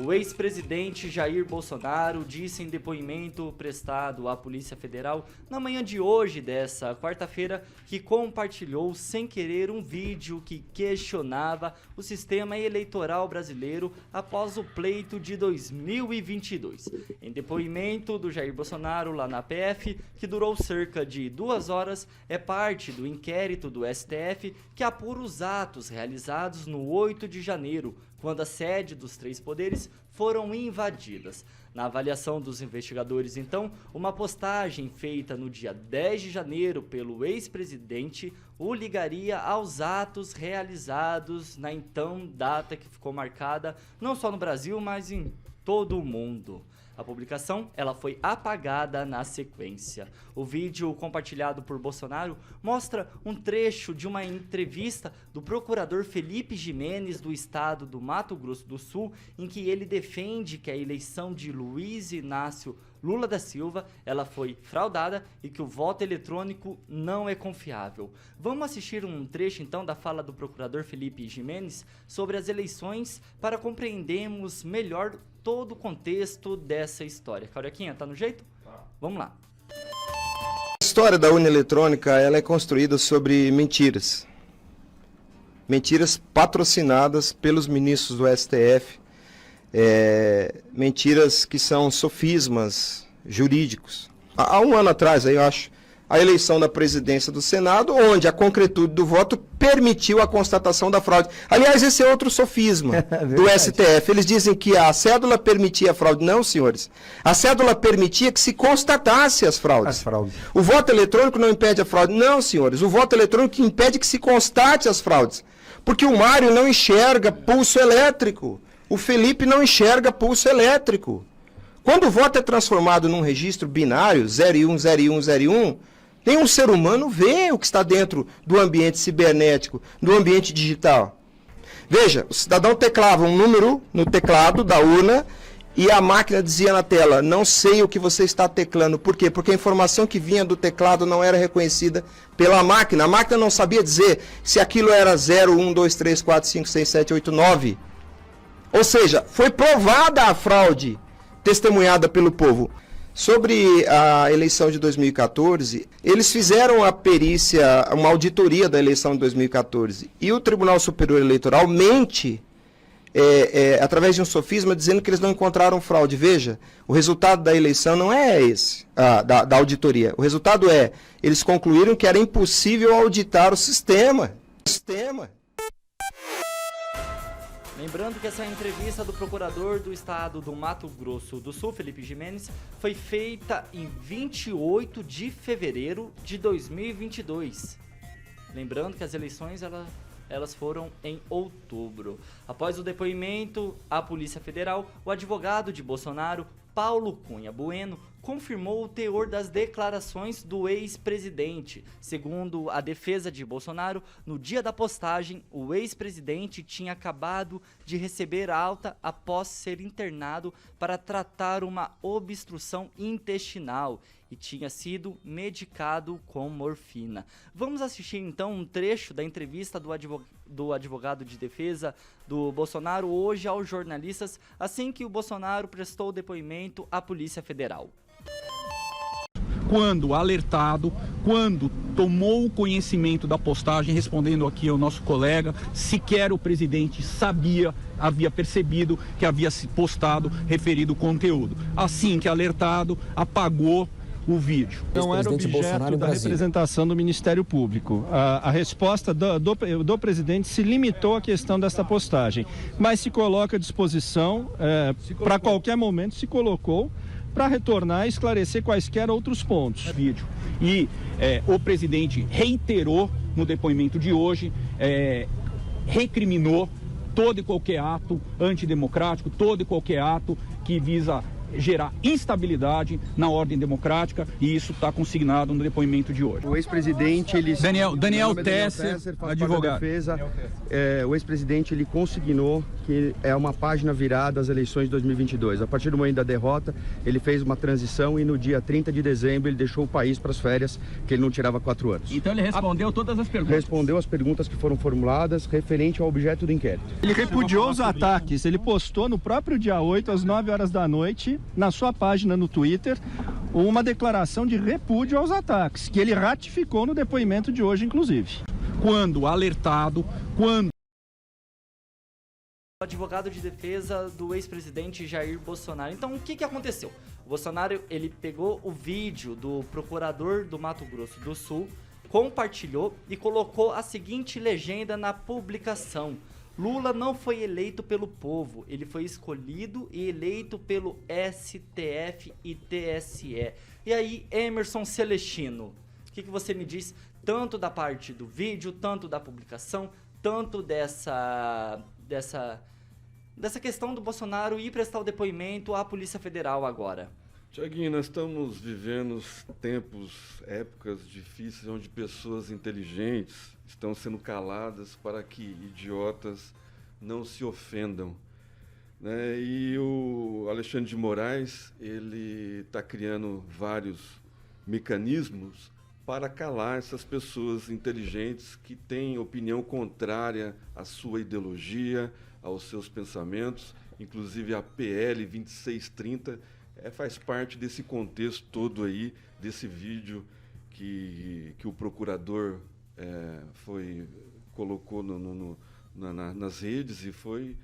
O ex-presidente Jair Bolsonaro disse em depoimento prestado à Polícia Federal na manhã de hoje, dessa quarta-feira, que compartilhou sem querer um vídeo que questionava o sistema eleitoral brasileiro após o pleito de 2022. Em depoimento do Jair Bolsonaro lá na PF, que durou cerca de 2 horas, é parte do inquérito do STF que apura os atos realizados no 8 de janeiro, quando a sede dos 3 poderes foram invadidas. Na avaliação dos investigadores, então, uma postagem feita no dia 10 de janeiro pelo ex-presidente o ligaria aos atos realizados na então data que ficou marcada não só no Brasil, mas em todo o mundo. A publicação ela foi apagada na sequência. O vídeo compartilhado por Bolsonaro mostra um trecho de uma entrevista do procurador Felipe Jimenez do estado do Mato Grosso do Sul, em que ele defende que a eleição de Luiz Inácio Lula da Silva ela foi fraudada e que o voto eletrônico não é confiável. Vamos assistir um trecho então da fala do procurador Felipe Jimenez sobre as eleições para compreendermos melhor todo o contexto dessa história. Carioquinha, tá no jeito? Tá. Vamos lá. A história da urna eletrônica ela é construída sobre mentiras. Mentiras patrocinadas pelos ministros do STF. Mentiras que são sofismas jurídicos. Há um ano atrás, aí eu acho, a eleição da presidência do Senado, onde a concretude do voto permitiu a constatação da fraude. Aliás, esse é outro sofisma do STF. Eles dizem que a cédula permitia a fraude. Não, senhores. A cédula permitia que se constatasse as fraudes. O voto eletrônico não impede a fraude. Não, senhores. O voto eletrônico impede que se constate as fraudes. Porque o Mário não enxerga pulso elétrico. O Felipe não enxerga pulso elétrico. Quando o voto é transformado num registro binário, 01, 01, 01, nenhum ser humano vê o que está dentro do ambiente cibernético, do ambiente digital. Veja, o cidadão teclava um número no teclado da urna e a máquina dizia na tela, não sei o que você está teclando. Por quê? Porque a informação que vinha do teclado não era reconhecida pela máquina. A máquina não sabia dizer se aquilo era 0, 1, 2, 3, 4, 5, 6, 7, 8, 9. Ou seja, foi provada a fraude testemunhada pelo povo. Sobre a eleição de 2014, eles fizeram a perícia, uma auditoria da eleição de 2014. E o Tribunal Superior Eleitoral mente, através de um sofisma, dizendo que eles não encontraram fraude. Veja, o resultado da eleição não é esse, da auditoria. O resultado é, eles concluíram que era impossível auditar o sistema. Lembrando que essa entrevista do procurador do estado do Mato Grosso do Sul, Felipe Jimenez, foi feita em 28 de fevereiro de 2022. Lembrando que as eleições elas foram em outubro. Após o depoimento à Polícia Federal, o advogado de Bolsonaro, Paulo Cunha Bueno, confirmou o teor das declarações do ex-presidente. Segundo a defesa de Bolsonaro, no dia da postagem, o ex-presidente tinha acabado de receber alta após ser internado para tratar uma obstrução intestinal e tinha sido medicado com morfina. Vamos assistir então um trecho da entrevista do advogado de defesa do Bolsonaro hoje aos jornalistas, assim que o Bolsonaro prestou depoimento à Polícia Federal. Quando alertado, quando tomou conhecimento da postagem, respondendo aqui ao nosso colega, sequer o presidente havia percebido que havia se postado referido conteúdo. Assim que alertado, apagou o vídeo. Não era objeto da representação do Ministério Público. A resposta do presidente se limitou à questão desta postagem, mas se coloca à disposição, para qualquer momento se colocou, para retornar e esclarecer quaisquer outros pontos. Vídeo. E o presidente reiterou no depoimento de hoje, recriminou todo e qualquer ato antidemocrático, todo e qualquer ato que visa gerar instabilidade na ordem democrática, e isso está consignado no depoimento de hoje. O ex-presidente, ele... Daniel Tesser, advogado. O ex-presidente, ele consignou que é uma página virada às eleições de 2022. A partir do momento da derrota, ele fez uma transição e no dia 30 de dezembro ele deixou o país para as férias, que ele não tirava 4 anos. Então ele respondeu todas as perguntas? Respondeu as perguntas que foram formuladas referente ao objeto do inquérito. Ele repudiou os ataques, ele postou no próprio dia 8, às 9 horas da noite, na sua página no Twitter, uma declaração de repúdio aos ataques, que ele ratificou no depoimento de hoje, inclusive. Quando alertado, quando... O advogado de defesa do ex-presidente Jair Bolsonaro. Então, o que aconteceu? O Bolsonaro, ele pegou o vídeo do procurador do Mato Grosso do Sul, compartilhou e colocou a seguinte legenda na publicação: Lula não foi eleito pelo povo, ele foi escolhido e eleito pelo STF e TSE. E aí, Emerson Celestino, o que você me diz tanto da parte do vídeo, tanto da publicação, tanto dessa questão do Bolsonaro ir prestar o depoimento à Polícia Federal agora? Tiaguinho, nós estamos vivendo épocas difíceis, onde pessoas inteligentes estão sendo caladas para que idiotas não se ofendam, né? E o Alexandre de Moraes, ele está criando vários mecanismos para calar essas pessoas inteligentes que têm opinião contrária à sua ideologia, aos seus pensamentos. Inclusive a PL 2630 faz parte desse contexto todo aí, desse vídeo que o procurador colocou nas redes e foi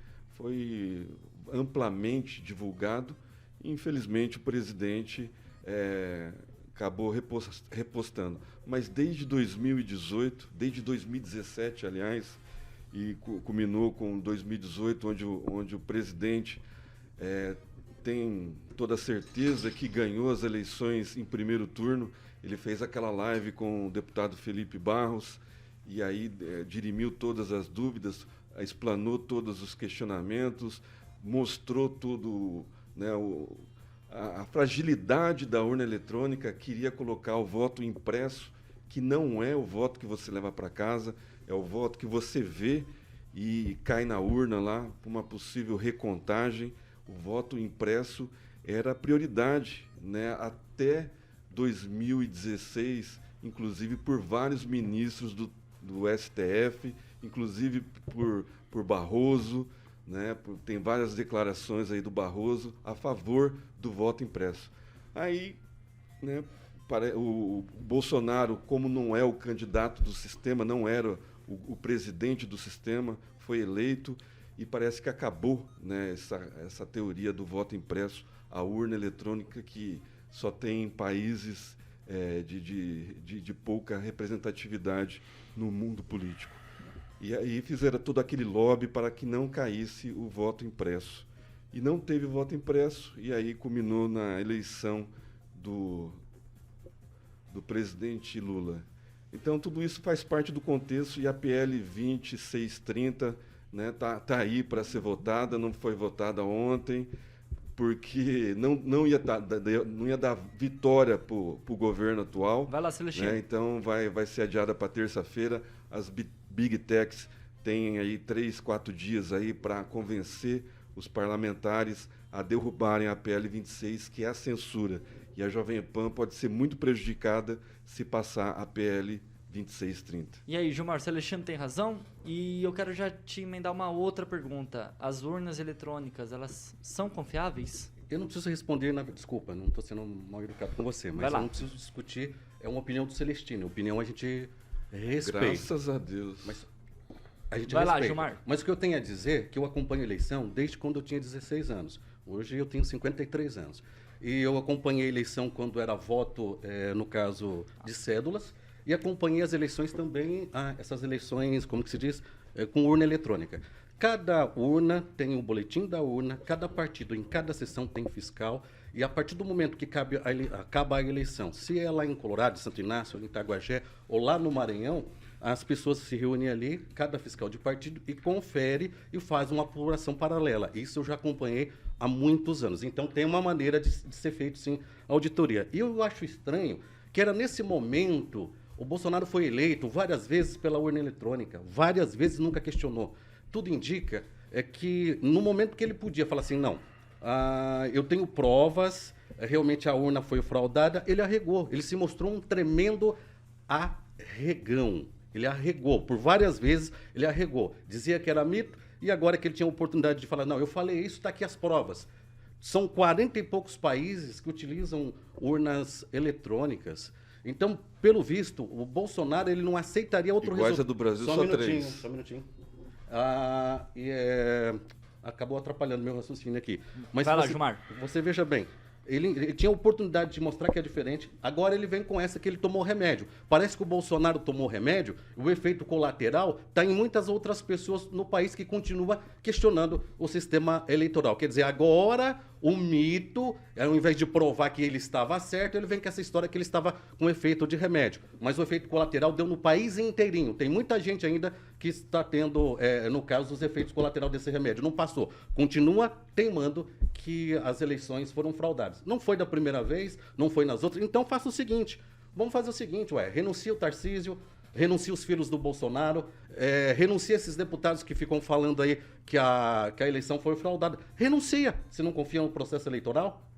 amplamente divulgado. Infelizmente o presidente acabou repostando. Mas desde 2018, desde 2017, aliás, e culminou com 2018, onde o presidente tem toda a certeza que ganhou as eleições em primeiro turno. Ele fez aquela live com o deputado Felipe Barros e aí dirimiu todas as dúvidas, explanou todos os questionamentos, mostrou tudo, né, a fragilidade da urna eletrônica, queria colocar o voto impresso, que não é o voto que você leva para casa, é o voto que você vê e cai na urna lá para uma possível recontagem. O voto impresso era prioridade, né, até 2016, inclusive por vários ministros do STF, inclusive por Barroso, né, tem várias declarações aí do Barroso a favor do voto impresso. Aí, né, o Bolsonaro, como não é o candidato do sistema, não era o presidente do sistema, foi eleito e parece que acabou, né, essa teoria do voto impresso, a urna eletrônica, que só tem em países de pouca representatividade no mundo político. E aí fizeram todo aquele lobby para que não caísse o voto impresso. E não teve voto impresso, e aí culminou na eleição do presidente Lula. Então, tudo isso faz parte do contexto, e a PL 2630, né, tá aí para ser votada, não foi votada ontem, porque não ia dar vitória para o governo atual. Vai lá, Celestino. Né, então, vai ser adiada para terça-feira. As Big Techs têm aí 3, 4 dias aí para convencer os parlamentares a derrubarem a PL 26, que é a censura. E a Jovem Pan pode ser muito prejudicada se passar a PL 2630. E aí, Gilmar, Celestino tem razão? E eu quero já te emendar uma outra pergunta. As urnas eletrônicas, elas são confiáveis? Eu não preciso responder, desculpa, não estou sendo mal educado com você, mas eu não preciso discutir, é uma opinião do Celestino, a opinião a gente respeita. Graças a Deus. Mas a gente Vai respeita. lá, Gilmar. Mas o que eu tenho a dizer é que eu acompanho a eleição desde quando eu tinha 16 anos. Hoje eu tenho 53 anos. E eu acompanhei a eleição quando era voto, no caso, de cédulas, e acompanhei as eleições também, essas eleições, como que se diz, com urna eletrônica. Cada urna tem um boletim da urna, cada partido em cada sessão tem fiscal, e a partir do momento que acaba a eleição, se é lá em Colorado, em Santo Inácio, em Itaguajé, ou lá no Maranhão, as pessoas se reúnem ali, cada fiscal de partido, e confere e faz uma apuração paralela. Isso eu já acompanhei há muitos anos. Então, tem uma maneira de ser feito, sim, auditoria. E eu acho estranho que era nesse momento, o Bolsonaro foi eleito várias vezes pela urna eletrônica, várias vezes nunca questionou. Tudo indica que no momento que ele podia falar assim, não, eu tenho provas, realmente a urna foi fraudada, ele arregou. Ele se mostrou um tremendo arregão. Ele arregou, por várias vezes ele arregou. Dizia que era mito e agora que ele tinha a oportunidade de falar, não, eu falei isso, está aqui as provas. São 40 e poucos países que utilizam urnas eletrônicas. Então, pelo visto, o Bolsonaro ele não aceitaria outro resultado. Iguais a do Brasil, só 3. Só um minutinho. Acabou atrapalhando meu raciocínio aqui. Mas vai lá, Gilmar. Você veja bem, ele tinha a oportunidade de mostrar que é diferente, agora ele vem com essa que ele tomou remédio. Parece que o Bolsonaro tomou remédio, o efeito colateral está em muitas outras pessoas no país que continua questionando o sistema eleitoral. Quer dizer, agora o mito, ao invés de provar que ele estava certo, ele vem com essa história que ele estava com efeito de remédio. Mas o efeito colateral deu no país inteirinho. Tem muita gente ainda que está tendo, no caso, os efeitos colaterais desse remédio. Não passou. Continua teimando que as eleições foram fraudadas. Não foi da primeira vez, não foi nas outras. Então faça o seguinte, vamos fazer o seguinte, renuncia o Tarcísio, renuncia os filhos do Bolsonaro, renuncia esses deputados que ficam falando aí que a eleição foi fraudada. Renuncia, se não confia no processo eleitoral.